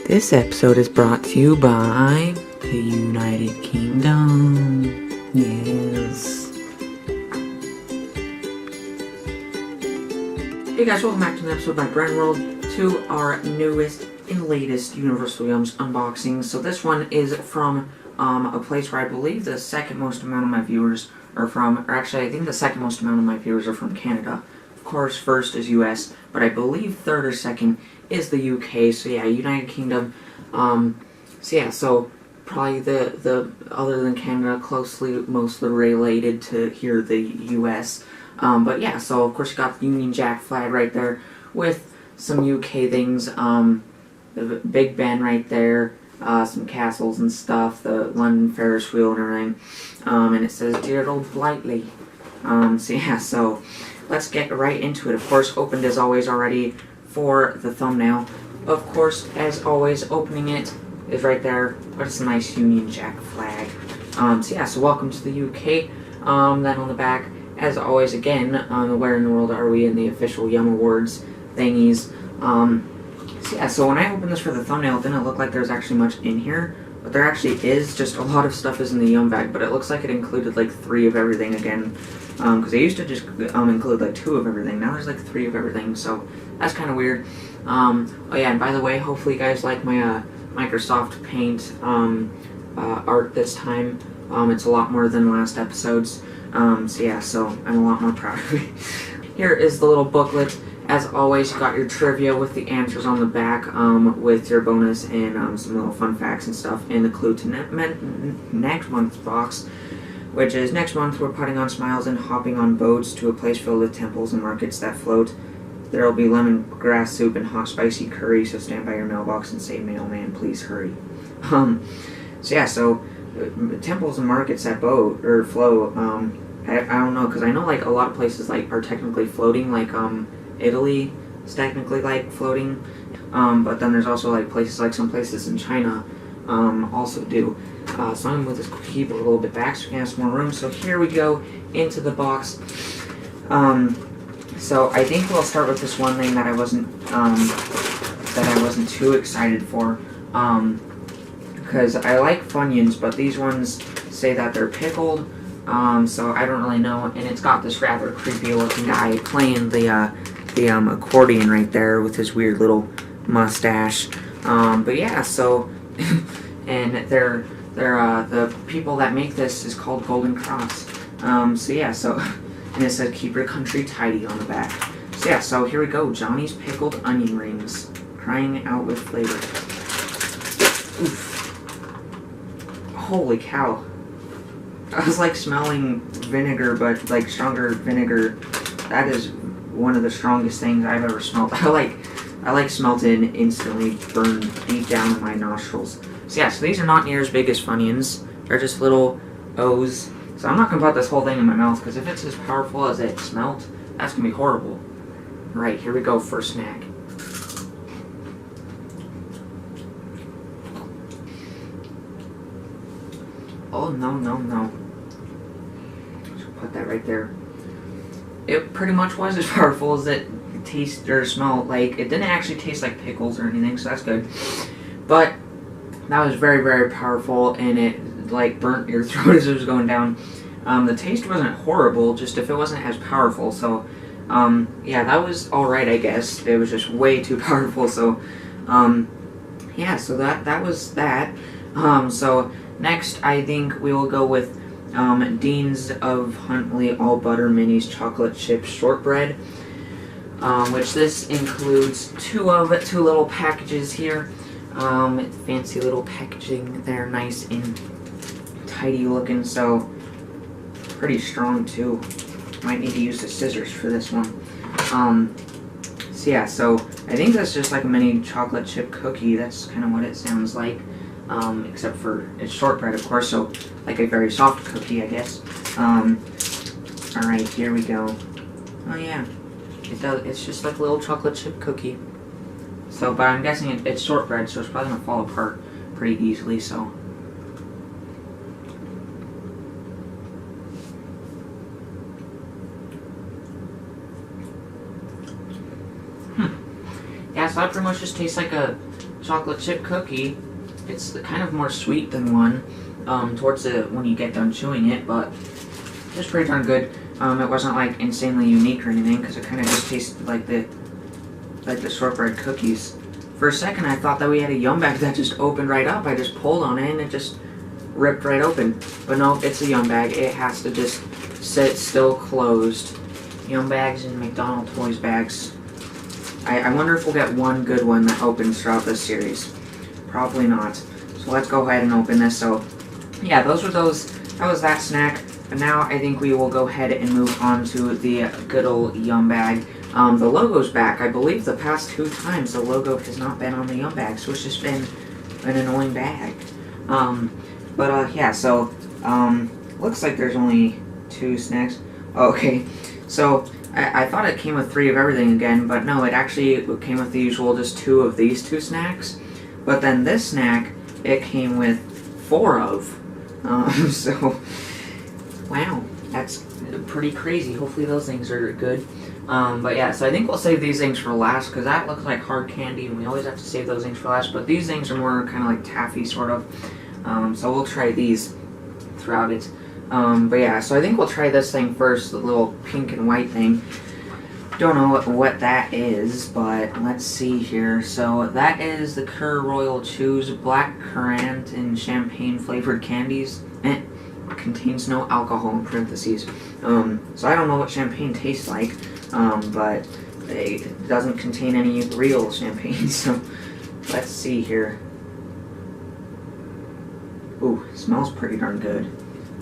This episode is brought to you by the United Kingdom. Yes. Hey guys, welcome back to an episode by Brand World, to our newest and latest Universal Yums unboxing. So this one is from a place where I believe the second most amount of my viewers are from, or actually I think the second most amount of my viewers are from Canada. Of course, first is US, but I believe third or second is the UK. So yeah, United Kingdom. So probably the other than Canada, closely mostly related to here, the US. But yeah, so of course you got the Union Jack flag right there with some UK things. The Big Ben right there, some castles and stuff, the London Ferris wheel and everything. And it says "Dear Old Blighty." So let's get right into it. Of course, opened as always already for the thumbnail. Of course, as always, opening it is right there, but it's a nice Union Jack flag. So welcome to the UK. Then on the back, as always, again, where in the world are we in the official Yum Awards thingies. So when I opened this for the thumbnail, it didn't look like there's actually much in here, but there actually is. Just a lot of stuff is in the Yum bag, but it looks like it included like 3 of everything again. Because they used to just include like 2 of everything. Now there's like 3 of everything, so that's kind of weird. Oh yeah, and by the way, hopefully you guys like my Microsoft Paint art this time. It's a lot more than last episode's. So I'm a lot more proud of it. Here is the little booklet. As always, you got your trivia with the answers on the back, with your bonus and some little fun facts and stuff, and the clue to next month's box, which is next month we're putting on smiles and hopping on boats to a place filled with temples and markets that float. There will be lemongrass soup and hot spicy curry, so stand by your mailbox and say, "Mailman, please hurry." Temples and markets that boat or float. I don't know, because I know like a lot of places like are technically floating, like Italy is technically like floating, but then there's also like places, like some places in China also do. So I'm with this keyboard a little bit back so we can have some more room. So here we go into the box. So I think we'll start with this one thing that I wasn't too excited for, because I like Funyuns, but these ones say that they're pickled. So I don't really know, and it's got this rather creepy looking guy playing the accordion right there with his weird little mustache. But yeah, so and they're the people that make this is called Golden Cross. And it said "Keep your country tidy" on the back. So here we go. Johnny's pickled onion rings, crying out with flavor. Oof. Holy cow. I was like smelling vinegar, but like stronger vinegar. That is one of the strongest things I've ever smelled. I like smelt it and instantly burned deep down in my nostrils. So these are not near as big as Funyuns. They're just little O's. So I'm not gonna put this whole thing in my mouth, because if it's as powerful as it smelt, that's gonna be horrible. Alright, here we go, first snack. Oh, no. Just put that right there. It pretty much was as powerful as it tasted or smelled. Like, it didn't actually taste like pickles or anything, so that's good. But that was very, very powerful, and it like burnt your throat as it was going down. The taste wasn't horrible, just if it wasn't as powerful. So, that was alright, I guess. It was just way too powerful. So, so that was that. So next, I think we will go with Dean's of Huntley All Butter Minis Chocolate Chip Shortbread, which this includes two little packages here. Fancy little packaging there, nice and tidy looking, so pretty strong too. Might need to use the scissors for this one. So I think that's just like a mini chocolate chip cookie. That's kind of what it sounds like, except for it's shortbread, of course, so like a very soft cookie, I guess. Alright, here we go. Oh yeah, it's just like a little chocolate chip cookie. So, but I'm guessing it's shortbread, so it's probably gonna fall apart pretty easily, so. So that pretty much just tastes like a chocolate chip cookie. It's kind of more sweet than one towards the when you get done chewing it, but it's pretty darn good. It wasn't like insanely unique or anything because it kind of just tasted like the shortbread cookies. For a second, I thought that we had a Yum Bag that just opened right up. I just pulled on it and it just ripped right open. But no, it's a Yum Bag. It has to just sit still closed. Yum Bags and McDonald's Toys bags. I wonder if we'll get one good one that opens throughout this series. Probably not. So let's go ahead and open this. So yeah, that was that snack. But now I think we will go ahead and move on to the good old Yum Bag. The logo's back. I believe the past 2 times the logo has not been on the Yum Bag, so it's just been an annoying bag. Yeah, so looks like there's only 2 snacks. Okay, so I thought it came with 3 of everything again, but no, it actually came with the usual just 2 of these 2 snacks. But then this snack, it came with 4 of. So, wow, that's pretty crazy. Hopefully those things are good. But yeah, so I think we'll save these things for last, because that looks like hard candy, and we always have to save those things for last. But these things are more kind of like taffy, sort of. So we'll try these throughout it. But yeah, so I think we'll try this thing first, the little pink and white thing. Don't know what that is, but let's see here. So that is the Kerr Royal Chews Black Currant and Champagne Flavored Candies. Contains no alcohol in parentheses. So I don't know what champagne tastes like, but it doesn't contain any real champagne, so let's see here. Ooh, it smells pretty darn good.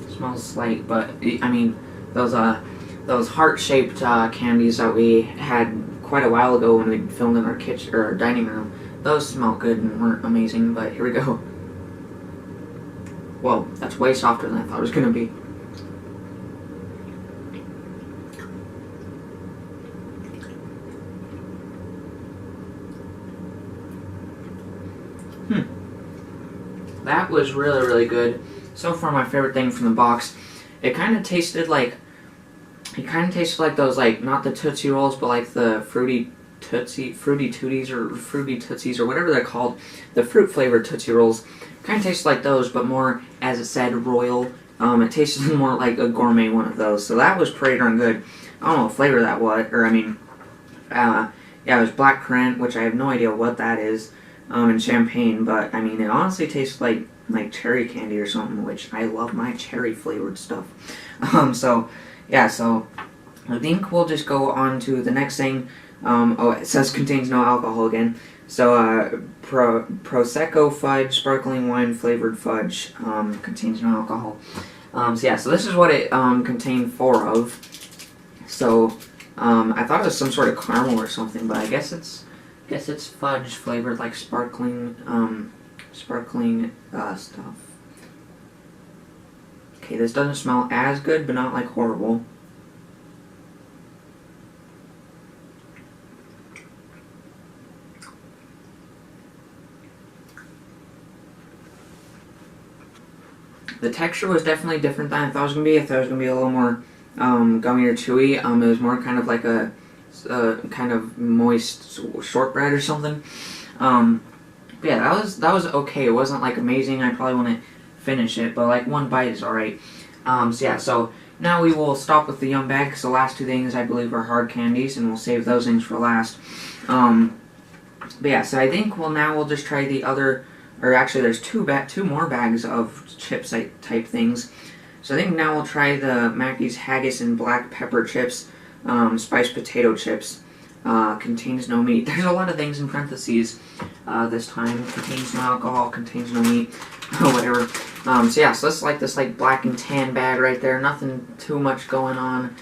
It smells slight, but I mean, those heart-shaped candies that we had quite a while ago when we filmed in our kitchen or our dining room, those smell good and weren't amazing, but here we go. Whoa, that's way softer than I thought it was gonna be. That was really, really good. So far, my favorite thing from the box. It kind of tasted like those, like, not the Tootsie Rolls, but like the Fruity Tooties or whatever they're called. The fruit flavored Tootsie Rolls. Kind of tastes like those, but more, as it said, royal. It tasted more like a gourmet one of those. So that was pretty darn good. I don't know what flavor that was, yeah, it was black currant, which I have no idea what that is, and champagne. But I mean, it honestly tastes like cherry candy or something, which I love my cherry flavored stuff. So yeah, so I think we'll just go on to the next thing. Oh, it says contains no alcohol again. So, Prosecco fudge, sparkling wine flavored fudge, contains no alcohol. So yeah, so this is what it contained 4 of. So, I thought it was some sort of caramel or something, but I guess it's fudge flavored, like sparkling stuff. Okay, this doesn't smell as good, but not like horrible. The texture was definitely different than I thought it was going to be. I thought it was going to be a little more gummy or chewy. It was more kind of like a kind of moist shortbread or something. But yeah, that was okay. It wasn't like amazing. I probably want to finish it, but like one bite is alright. So yeah, so now we will stop with the Yum Bag, because the last 2 things I believe are hard candies, and we'll save those things for last. But yeah, so I think we'll just try the other. Or actually, there's 2 more bags of chips type things. So I think now we'll try the Mackey's Haggis and Black Pepper Chips, spiced potato chips. Contains no meat. There's a lot of things in parentheses this time. Contains no alcohol, contains no meat, whatever. So yeah, so this is like this black and tan bag right there. Nothing too much going on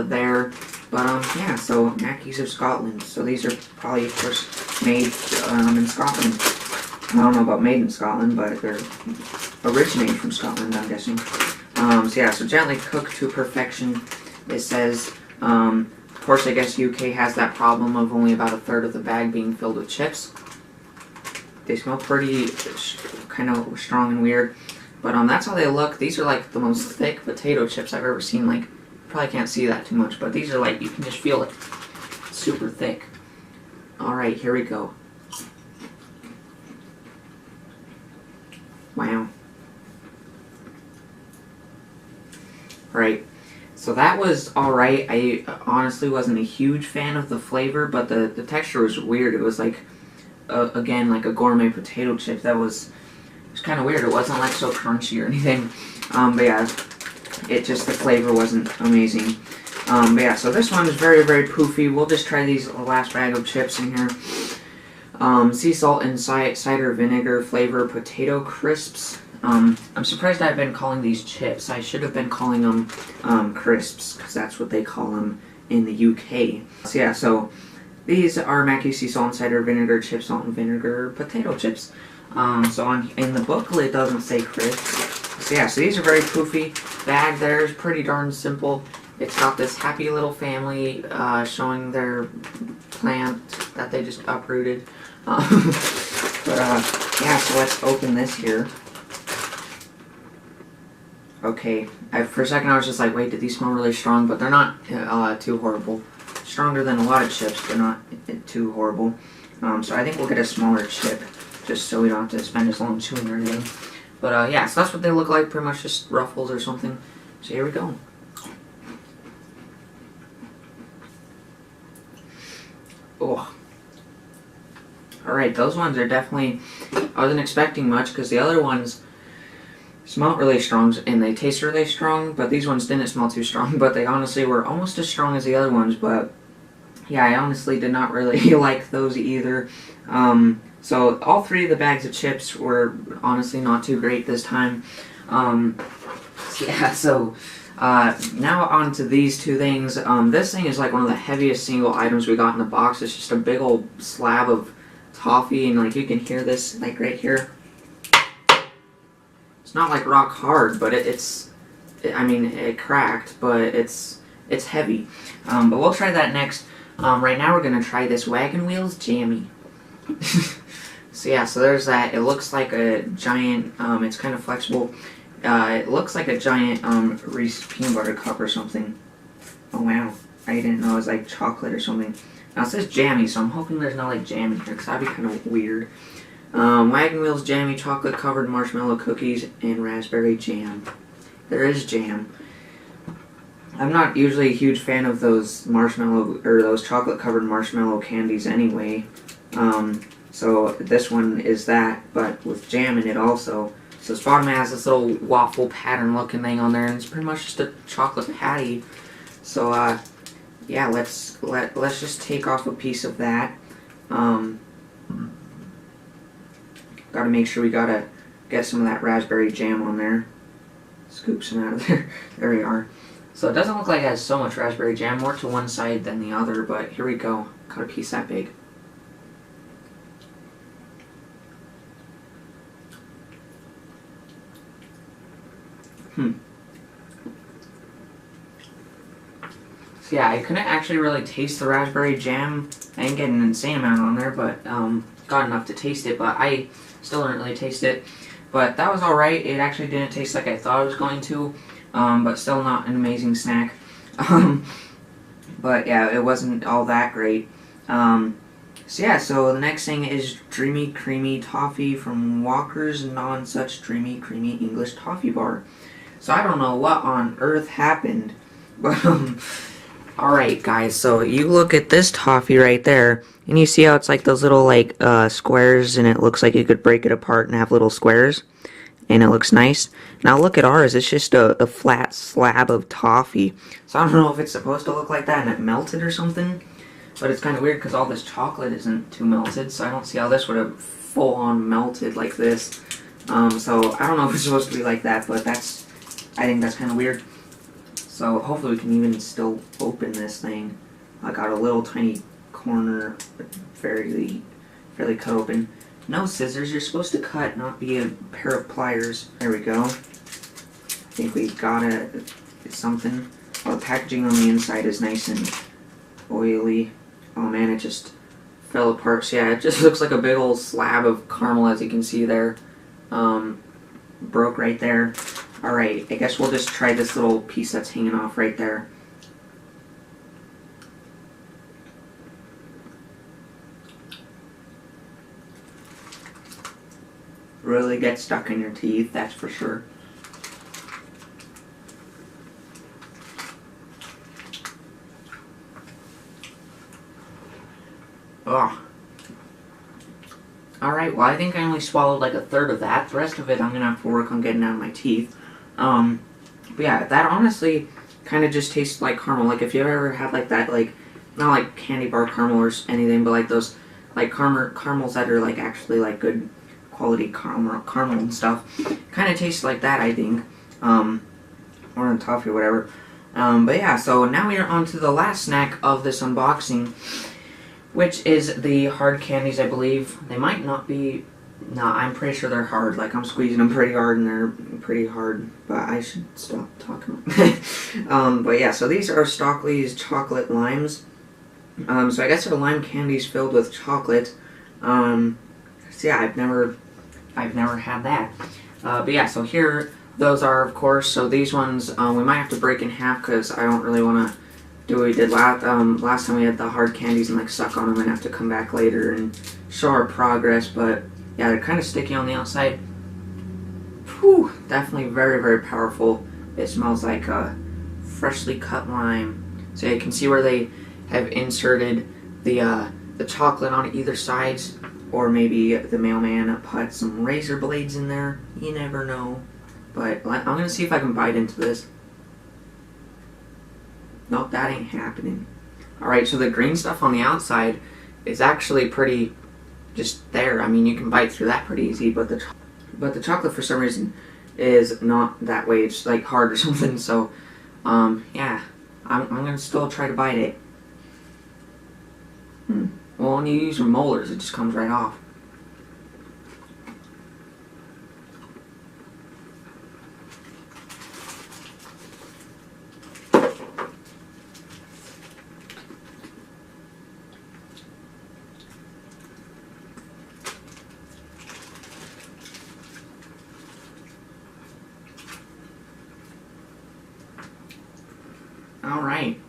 there. But yeah, so Mackey's of Scotland. So these are probably first made in Scotland. I don't know about made in Scotland, but they're originated from Scotland, I'm guessing. So yeah, so gently cooked to perfection, it says. Of course, I guess UK has that problem of only about 1/3 of the bag being filled with chips. They smell pretty kind of strong and weird, but that's how they look. These are like the most thick potato chips I've ever seen. Like, probably can't see that too much, but these are like, you can just feel it. Super thick. Alright, here we go. Wow. Right. So that was alright. I honestly wasn't a huge fan of the flavor, but the texture was weird. It was like, again, like a gourmet potato chip that was kind of weird. It wasn't like so crunchy or anything. But yeah, the flavor wasn't amazing. But yeah, so this one is very, very poofy. We'll just try these last bag of chips in here. Sea salt and cider vinegar flavor potato crisps. I'm surprised I've been calling these chips. I should have been calling them crisps, because that's what they call them in the UK. So yeah, so these are Mackie sea salt and cider vinegar chips, salt and vinegar potato chips. So in the booklet it doesn't say crisps. So yeah, so these are very poofy. Bag there is pretty darn simple. It's got this happy little family showing their plant that they just uprooted. Yeah, so let's open this here. Okay, for a second I was just like, wait, did these smell really strong? But they're not too horrible. Stronger than a lot of chips, but not too horrible. So I think we'll get a smaller chip, just so we don't have to spend as long chewing or anything. But yeah, so that's what they look like, pretty much just Ruffles or something. So here we go. Oh. Alright, those ones are definitely, I wasn't expecting much, because the other ones smelled really strong and they taste really strong, but these ones didn't smell too strong, but they honestly were almost as strong as the other ones. But yeah, I honestly did not really like those either. So all three of the bags of chips were honestly not too great this time. Yeah, so now on to these two things. This thing is like one of the heaviest single items we got in the box. It's just a big old slab of toffee, and like you can hear this like right here. It's not like rock hard, but I mean, it cracked, but it's heavy. But we'll try that next. Right now we're gonna try this Wagon Wheels Jammy. So yeah, so there's that. It looks like a giant, it's kind of flexible. It looks like a giant Reese's peanut butter cup or something. Oh wow, I didn't know it was like chocolate or something. Now it says jammy, so I'm hoping there's not like jam in here, because that'd be kind of weird. Wagon Wheels Jammy chocolate covered marshmallow cookies and raspberry jam. There is jam. I'm not usually a huge fan of those marshmallow or those chocolate covered marshmallow candies anyway. So this one is that, but with jam in it also. So this bottom has this little waffle pattern looking thing on there, and it's pretty much just a chocolate patty. So yeah, let's just take off a piece of that. Gotta make sure we gotta get some of that raspberry jam on there. Scoop some out of there. There we are. So it doesn't look like it has so much raspberry jam, more to one side than the other, but here we go. Got a piece that big. So yeah, I couldn't actually really taste the raspberry jam. I didn't get an insane amount on there, but got enough to taste it, but I still didn't really taste it. But that was alright. It actually didn't taste like I thought it was going to, but still not an amazing snack. But yeah, it wasn't all that great. So yeah, so the next thing is Dreamy Creamy Toffee from Walker's Non-Such Dreamy Creamy English Toffee Bar. So I don't know what on earth happened, but alright guys, so you look at this toffee right there, and you see how it's like those little like squares, and it looks like you could break it apart and have little squares, and it looks nice. Now look at ours, it's just a flat slab of toffee. So I don't know if it's supposed to look like that and it melted or something, but it's kind of weird because all this chocolate isn't too melted, so I don't see how this would have full on melted like this. So I don't know if it's supposed to be like that, but I think that's kind of weird. So hopefully we can even still open this thing. I got a little tiny corner, fairly cut open. No scissors, you're supposed to cut, not be a pair of pliers. There we go. I think we got something. Oh, the packaging on the inside is nice and oily. Oh man, it just fell apart. So yeah, it just looks like a big old slab of caramel, as you can see there. Broke right there. Alright, I guess we'll just try this little piece that's hanging off right there. really get stuck in your teeth, that's for sure. Ugh. Alright, well, I think I only swallowed like a third of that. The rest of it I'm gonna have to work on getting out of my teeth. But yeah, that honestly kind of just tastes like caramel. Like, if you ever had like that, like, not like candy bar caramel or anything, but like those, like, caramels that are like actually like good quality caramel and stuff. Kind of tastes like that, I think. Or in toffee or whatever. But yeah, so now we are on to the last snack of this unboxing, which is the hard candies, I believe. They might not be... No, I'm pretty sure they're hard. Like, I'm squeezing them pretty hard, and they're pretty hard. But I should stop talking. But yeah, so these are Stockley's chocolate limes. So I guess they're lime candies filled with chocolate. So yeah, I've never had that. But yeah, so here those are, of course. So these ones, we might have to break in half because I don't really want to do what we did last time. We had the hard candies and like suck on them and have to come back later and show our progress. But yeah, they're kind of sticky on the outside. Whew, definitely very, very powerful. It smells like a freshly cut lime. So you can see where they have inserted the chocolate on either sides, or maybe the mailman put some razor blades in there. You never know. But I'm gonna see if I can bite into this. Nope, that ain't happening. Alright, so the green stuff on the outside is actually pretty just there. I mean, you can bite through that pretty easy, but the chocolate for some reason is not that way. It's like hard or something, so yeah, I'm gonna still try to bite it. Well, when you use your molars, it just comes right off. Alright,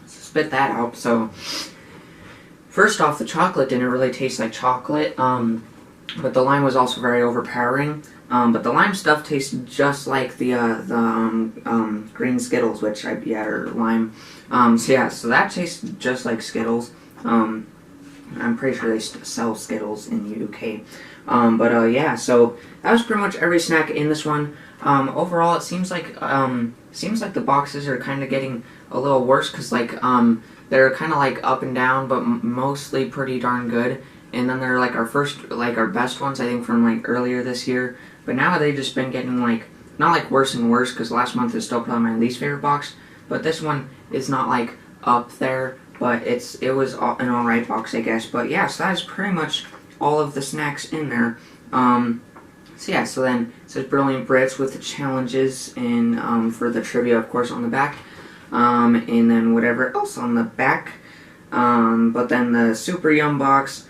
spit that out. So first off, the chocolate didn't really taste like chocolate, but the lime was also very overpowering. But the lime stuff tastes just like the green Skittles, which are lime. So yeah, so that tastes just like Skittles. I'm pretty sure they sell Skittles in the UK. But yeah, so that was pretty much every snack in this one. Overall, it seems like the boxes are kind of getting a little worse, because like they're kind of like up and down, but mostly pretty darn good. And then they're like our best ones, I think, from like earlier this year. But now they've just been getting like, not like worse and worse, because last month is still probably my least favorite box. But this one is not like up there, but it was an alright box, I guess. But yeah, so that is pretty much all of the snacks in there. So yeah, so then it says Brilliant Brits with the challenges and for the trivia, of course, on the back. And then whatever else on the back. But then the Super Yum box,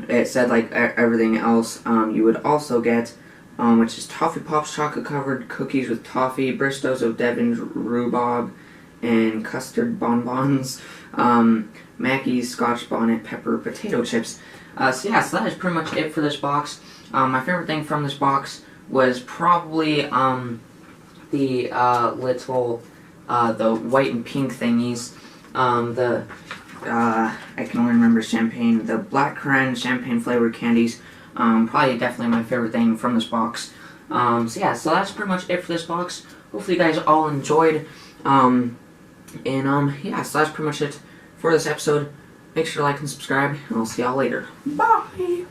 it said like everything else you would also get, which is Toffee Pops chocolate covered cookies with toffee, Bristos of Devon's rhubarb, and custard bonbons, Mackey's Scotch bonnet pepper potato chips. So yeah, so that is pretty much it for this box. My favorite thing from this box was probably the little the white and pink thingies. I can only remember champagne, the black currant champagne flavored candies. Probably definitely my favorite thing from this box. So yeah, so that's pretty much it for this box. Hopefully you guys all enjoyed. Yeah, so that's pretty much it for this episode. Make sure to like and subscribe, and I'll see y'all later. Bye!